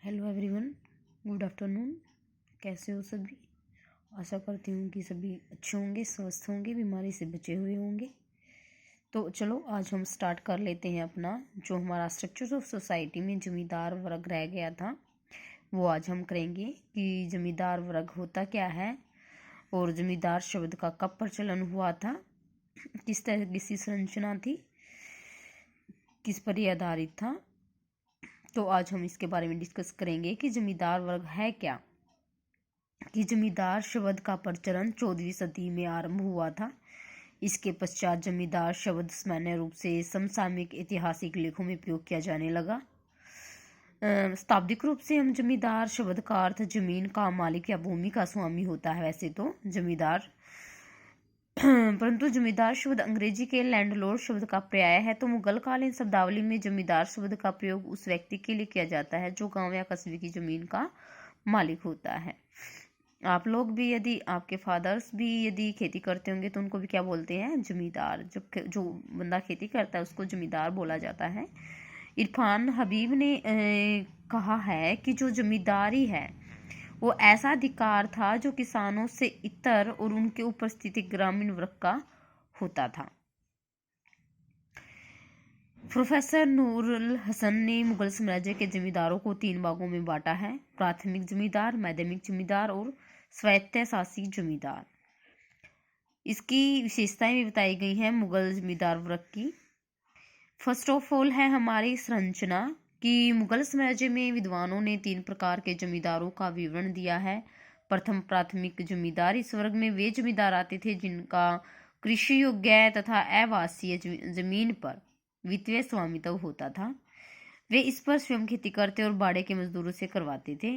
Hello everyone, good afternoon. कैसे हो सभी? आशा करती हूँ कि सभी अच्छे होंगे, स्वस्थ होंगे, बीमारी से बचे हुए होंगे। तो चलो आज हम स्टार्ट कर लेते हैं अपना जो हमारा स्ट्रक्चर ऑफ सोसाइटी में जमींदार वर्ग रह गया था वो आज हम करेंगे कि जमींदार वर्ग होता क्या है और जमींदार शब्द का कब प्रचलन हुआ था, किस तरह की संरचना थी, किस पर यह आधारित था। तो आज हम इसके बारे में डिस्कस करेंगे कि जमींदार वर्ग है क्या। कि जमींदार शब्द का प्रचलन 14वीं सदी में आरंभ हुआ था। इसके पश्चात जमींदार शब्द सामान्य रूप से समसामयिक ऐतिहासिक लेखों में प्रयोग किया जाने लगा। शाब्दिक रूप से हम जमींदार शब्द का अर्थ जमीन का मालिक या भूमि का स्वामी होता है वैसे तो जमींदार, परंतु जमींदार शब्द अंग्रेजी के लैंडलॉर्ड शब्द का पर्याय है। तो मुगल कालीन शब्दावली में जमींदार शब्द का प्रयोग उस व्यक्ति के लिए किया जाता है जो गांव या कस्बे की जमीन का मालिक होता है। आप लोग भी, यदि आपके फादर्स भी यदि खेती करते होंगे तो उनको भी क्या बोलते हैं? जमींदार। जो बंदा खेती करता है उसको जमींदार बोला जाता है। इरफान हबीब ने कहा है कि जो जमींदारी है वो ऐसा अधिकार था जो किसानों से इतर और उनके ऊपर स्थित ग्रामीण वर्ग का होता था। प्रोफेसर नूरुल हसन ने मुगल साम्राज्य के जमींदारों को 3 भागों में बांटा है: प्राथमिक जमींदार, माध्यमिक जमींदार और स्वायत्तशासी जमींदार। इसकी विशेषताएं भी बताई गई हैं मुगल जमींदार वर्ग की। फर्स्ट ऑफ ऑल है हमारी संरचना कि मुगल साम्राज्य में विद्वानों ने 3 प्रकार के जमींदारों का विवरण दिया है। प्रथम प्राथमिक जमींदार। इस वर्ग में वे जमींदार आते थे जिनका कृषि योग्य तथा अवासीय जमीन पर वित्तीय स्वामित्व होता था। वे इस पर स्वयं खेती करते और बाड़े के मजदूरों से करवाते थे।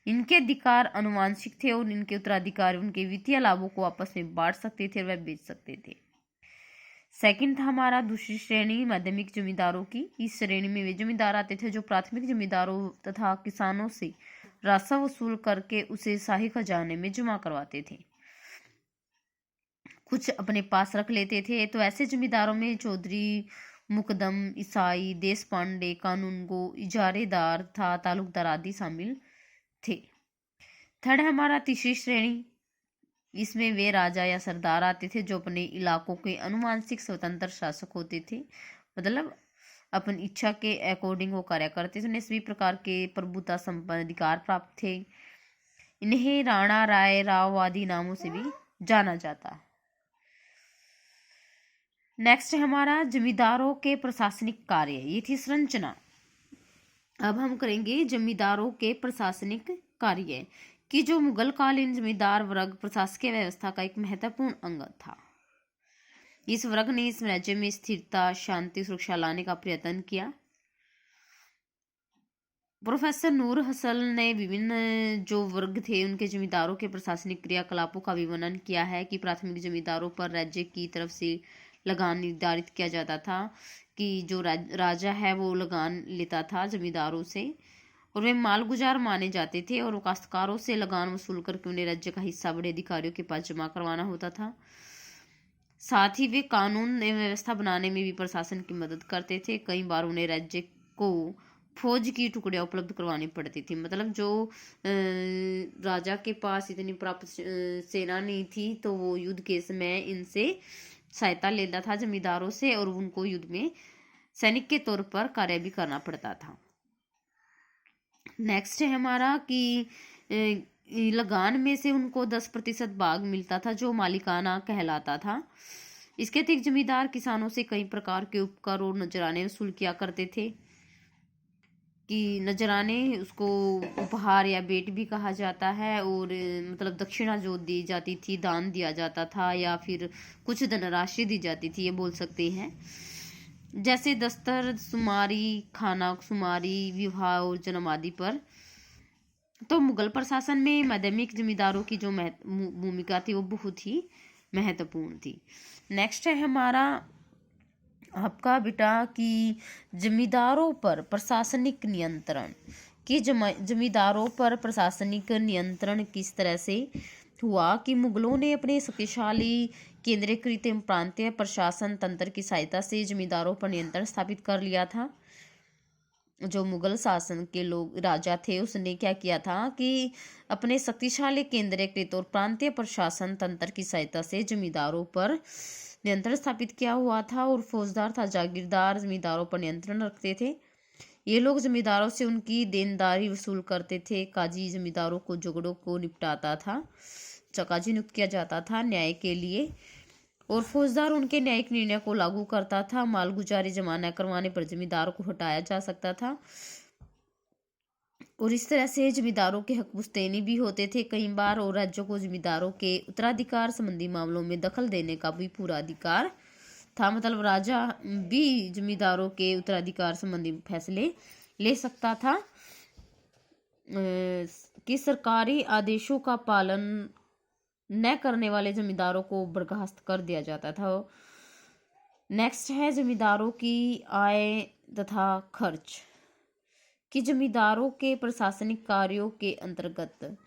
इनके अधिकार अनुवांशिक थे और इनके उत्तराधिकारी उनके वित्तीय लाभों को आपस में बांट सकते थे और वह बेच सकते थे। सेकंड था हमारा दूसरी श्रेणी माध्यमिक जमींदारों की। इस श्रेणी में वे जमींदार आते थे जो प्राथमिक जमींदारों तथा किसानों से राजस्व वसूल करके उसे शाही खजाने में जमा करवाते थे, कुछ अपने पास रख लेते थे। तो ऐसे जमींदारों में चौधरी, मुकदम, ईसाई, देश पांडे, कानूनगो, इजारेदार तथा तालुकदार आदि शामिल थे। थर्ड हमारा तीसरी श्रेणी। इसमें वे राजा या सरदार आते थे जो अपने इलाकों के अनुवांशिक स्वतंत्र शासक होते थे, मतलब अपनी इच्छा के अकॉर्डिंग वो कार्य करते थे। उन्हें सभी प्रकार के प्रभुता संपन्न अधिकार प्राप्त थे। इन्हें राणा, राय, राव आदि नामों से भी जाना जाता है। नेक्स्ट हमारा जमींदारों के प्रशासनिक कार्य, ये थी संरचना। अब हम करेंगे जमींदारों के प्रशासनिक कार्य कि जो मुगल कालीन जमींदार वर्ग प्रशासकीय व्यवस्था का एक महत्वपूर्ण अंग था। इस वर्ग ने इस राज्य में स्थिरता, शांति, सुरक्षा लाने का प्रयत्न किया। प्रोफेसर नूर हसन ने विभिन्न जो वर्ग थे उनके जमींदारों के प्रशासनिक क्रियाकलापों का विवरण किया है कि प्राथमिक जमींदारों पर राज्य की तरफ से लगान निर्धारित किया जाता था कि जो राजा है वो लगान लेता था जमींदारों से और वे मालगुजार माने जाते थे और काश्तकारों से लगान वसूल करके उन्हें राज्य का हिस्सा बड़े अधिकारियों के पास जमा करवाना होता था। साथ ही वे कानून एवं व्यवस्था बनाने में भी प्रशासन की मदद करते थे। कई बार उन्हें राज्य को फौज की टुकड़ियां उपलब्ध करवानी पड़ती थी, मतलब जो राजा के पास इतनी प्राप्त सेना नहीं थी तो वो युद्ध के समय इनसे सहायता लेता था जमींदारों से और उनको युद्ध में सैनिक के तौर पर कार्य भी करना पड़ता था। नेक्स्ट है हमारा कि लगान में से उनको 10% भाग मिलता था जो मालिकाना कहलाता था। इसके अतिरिक्त जमींदार किसानों से कई प्रकार के उपकर और नजराने वसूल किया करते थे कि नजराने उसको उपहार या भेंट भी कहा जाता है और मतलब दक्षिणा जो दी जाती थी, दान दिया जाता था या फिर कुछ धनराशि दी जाती थी, ये बोल सकते हैं। जैसे दस्तर सुमारी, खाना सुमारी, विवाह और जन्म आदि पर। तो मुगल प्रशासन में माध्यमिक जमींदारों की जो भूमिका थी वो बहुत ही महत्वपूर्ण थी। नेक्स्ट है हमारा आपका बेटा कि जमींदारों पर प्रशासनिक नियंत्रण कि जमींदारों पर प्रशासनिक नियंत्रण किस तरह से हुआ कि मुगलों ने अपने शक्तिशाली केंद्रीकृत प्रांतीय प्रशासन तंत्र की सहायता से जमींदारों पर नियंत्रण स्थापित कर लिया था। जो मुगल शासन के लोग राजा थे, उसने क्या किया था कि अपने शक्तिशाली केंद्रीकृत और प्रांतीय प्रशासन तंत्र की सहायता से जमींदारों पर नियंत्रण स्थापित किया हुआ था, और फौजदार था जागीरदार जमींदारों पर नियंत्रण रखते थे। ये लोग जमींदारों से उनकी देनदारी वसूल करते थे। काजी जमींदारों को झगड़ों को निपटाता था, काजी नियुक्त किया जाता था न्याय के लिए, और फौजदार उनके न्यायिक निर्णय को लागू करता था। मालगुजारी जमा न करवाने पर जमींदारों को हटाया जा सकता था, और इस तरह से जमींदारों के हक पुश्तैनी भी होते थे कई बार, और राज्यों को जमींदारों के उत्तराधिकार संबंधी मामलों में दखल देने का भी पूरा अधिकार था। मतलब राजा भी जमींदारों के उत्तराधिकार संबंधी फैसले ले सकता था कि सरकारी आदेशों का पालन न करने वाले जमींदारों को बर्खास्त कर दिया जाता था। नेक्स्ट है जमींदारों की आय तथा खर्च। कि जमींदारों के प्रशासनिक कार्यों के अंतर्गत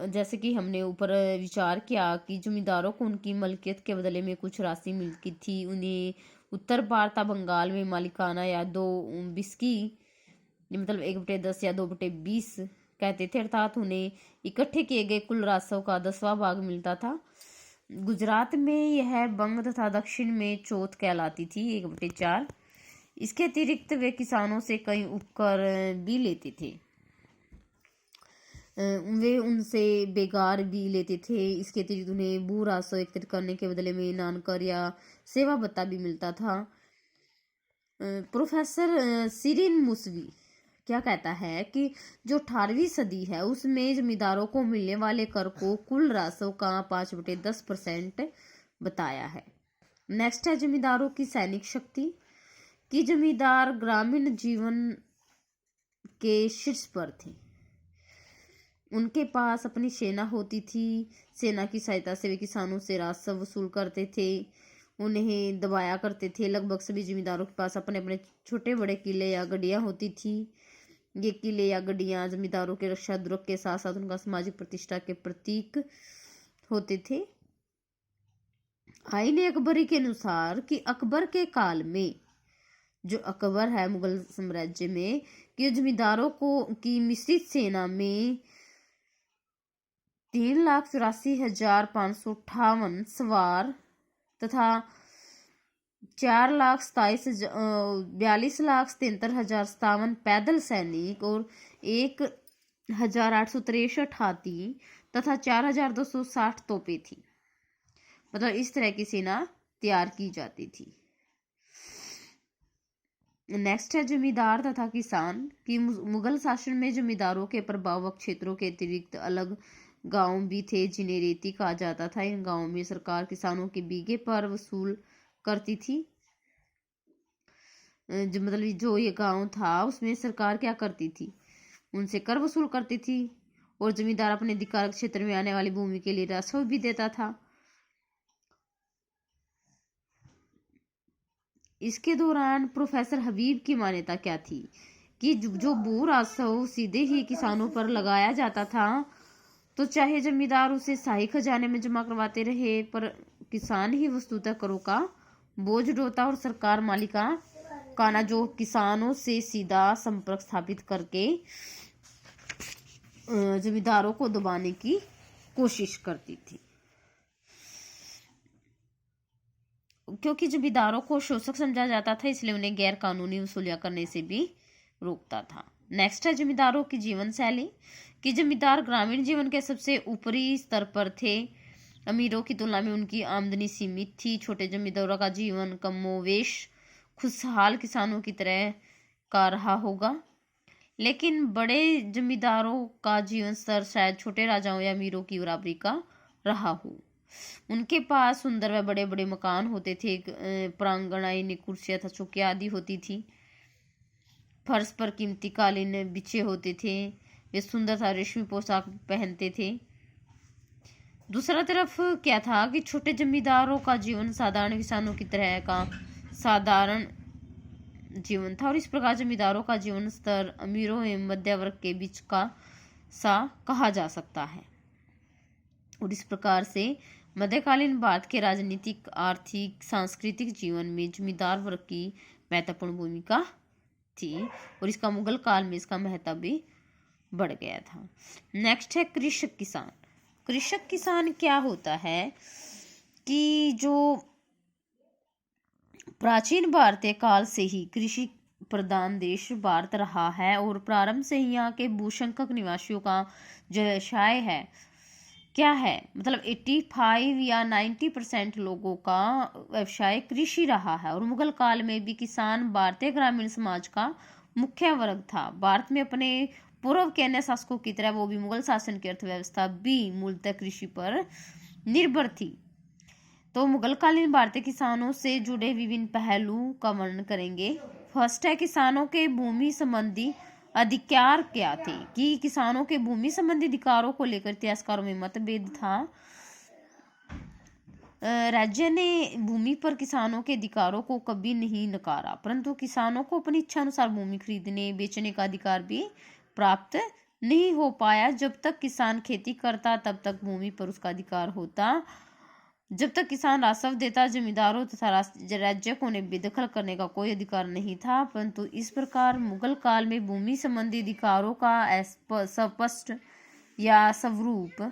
जैसे कि हमने ऊपर विचार किया कि जमींदारों को उनकी मलकियत के बदले में कुछ राशि मिलती थी। उन्हें उत्तर वार्ता बंगाल में मालिकाना या 2/20 मतलब 1/10 या 2/20 कहते थे, अर्थात उन्हें इकट्ठे किए गए कुल राजस्व का 10वां भाग मिलता था। गुजरात में यह बंग तथा दक्षिण में चौथ कहलाती थी, 1/4। इसके अतिरिक्त वे किसानों से कई उपकर भी लेते थे, वे उनसे बेगार भी लेते थे। इसके अतिरिक्त उन्हें भू राजस्व एकत्रित करने के बदले में नानकर या सेवा भत्ता भी मिलता था। प्रोफेसर सिरिन मुसवी क्या कहता है कि जो 18वीं सदी है उसमें जमींदारों को मिलने वाले कर को कुल राजस्व का 5/10% बताया है। नेक्स्ट है जमींदारों की सैनिक शक्ति। कि जमींदार ग्रामीण जीवन के शीर्ष पर थे, उनके पास अपनी सेना होती थी। सेना की सहायता से वे किसानों से राजस्व वसूल करते थे, उन्हें दबाया करते थे। लगभग सभी जमींदारों के पास अपने अपने छोटे बड़े किले या गड्डियां होती थी। ये किले या गड्डियां जमींदारों के रक्षा दुर्ग के साथ साथ उनका सामाजिक प्रतिष्ठा के प्रतीक होते थे। आईन अकबरी के अनुसार कि अकबर के काल में, जो अकबर है मुगल साम्राज्य में, कि जमींदारों को की मिश्रित सेना में 3,84,558 सवार तथा 4,42,73,57 पैदल सैनिक और 1,863 हाथी तथा 4,260 तोपें थी। मतलब इस तरह की सेना तैयार की जाती थी। नेक्स्ट है जमींदार तथा किसान। कि मुगल शासन में जमींदारों के प्रभावक क्षेत्रों के अतिरिक्त अलग गांव भी थे जिन्हें रेती कहा जाता था। इन गांवों में सरकार किसानों के बीघे पर वसूल करती थी। मतलब जो ये गांव था उसमें सरकार क्या करती थी, उनसे कर वसूल करती थी, और जमींदार अपने अधिकार क्षेत्र में आने वाली भूमि के लिए राजस्व भी देता था। इसके दौरान प्रोफेसर हबीब की मान्यता क्या थी कि जो भू राजस्व सीधे ही किसानों पर लगाया जाता था, तो चाहे जमींदार उसे शाही खजाने में जमा करवाते रहे, पर किसान ही वस्तुतः करों का बोझ ढोता, और सरकार मालिकाना जो किसानों से सीधा संपर्क स्थापित करके जमींदारों को दबाने की कोशिश करती थी, क्योंकि जमींदारों को शोषक समझा जाता था, इसलिए उन्हें गैर कानूनी वसूलियां करने से भी रोकता था। नेक्स्ट है जमींदारों की जीवन शैली। कि जमींदार ग्रामीण जीवन के सबसे ऊपरी स्तर पर थे। अमीरों की तुलना में उनकी आमदनी सीमित थी। छोटे जमींदारों का जीवन कमोवेश खुशहाल किसानों की तरह का रहा होगा, लेकिन बड़े जमींदारों का जीवन स्तर शायद छोटे राजाओं या अमीरों की बराबरी का रहा हो। उनके पास सुंदर व बड़े बड़े मकान होते थे, प्रांगण, कुर्सियां तथा चौकियां आदि होती थी। फर्श पर कीमती कालीन बिछे होते थे। वे सुंदर सा रेशमी पोशाक पहनते थे। दूसरा तरफ क्या था कि छोटे जमींदारों का जीवन साधारण किसानों की तरह का साधारण जीवन था, और इस प्रकार जमींदारों का जीवन स्तर अमीरों एवं मध्य वर्ग के बीच का सा कहा जा सकता है। और इस प्रकार से मध्यकालीन भारत के राजनीतिक, आर्थिक, सांस्कृतिक जीवन में जमींदार वर्ग की महत्वपूर्ण भूमिका थी और इसका मुगल काल में इसका महत्व भी बढ़ गया था। नेक्स्ट है कृषक किसान। कृषक किसान क्या होता है कि जो प्राचीन भारतीय काल से ही कृषि प्रधान देश भारत रहा है और प्रारंभ से ही यहाँ के भूसंकक निवासियों का जो व्यवसाय है क्या है, मतलब 85 या 90% लोगों का व्यवसाय कृषि रहा है। और मुगल काल में भी किसान भारतीय ग्रामीण समाज का मुख्य वर्ग था। भारत में अपने पूर्व के अन्य शासकों की तरह वो भी मुगल शासन की अर्थव्यवस्था भी मूलतः कृषि पर निर्भर थी। तो मुगलकालीन भारतीय किसानों से जुड़े विभिन्न पहलू का वर्णन करेंगे। फर्स्ट है किसानों के भूमि संबंधी अधिकार क्या थे, कि किसानों के भूमि संबंधी अधिकारों को लेकर इतिहासकारों में मतभेद था। राज्य ने भूमि पर किसानों के अधिकारों को कभी नहीं नकारा, परंतु किसानों को अपनी इच्छा अनुसार भूमि खरीदने बेचने का अधिकार भी प्राप्त नहीं हो पाया। जब तक किसान खेती करता तब तक भूमि पर उसका अधिकार होता। जब तक किसान राजस्व देता, जमींदारों तथा राज्य को उन्हें बेदखल करने का कोई अधिकार नहीं था। परंतु इस प्रकार मुगल काल में भूमि संबंधी अधिकारों का स्पष्ट या स्वरूप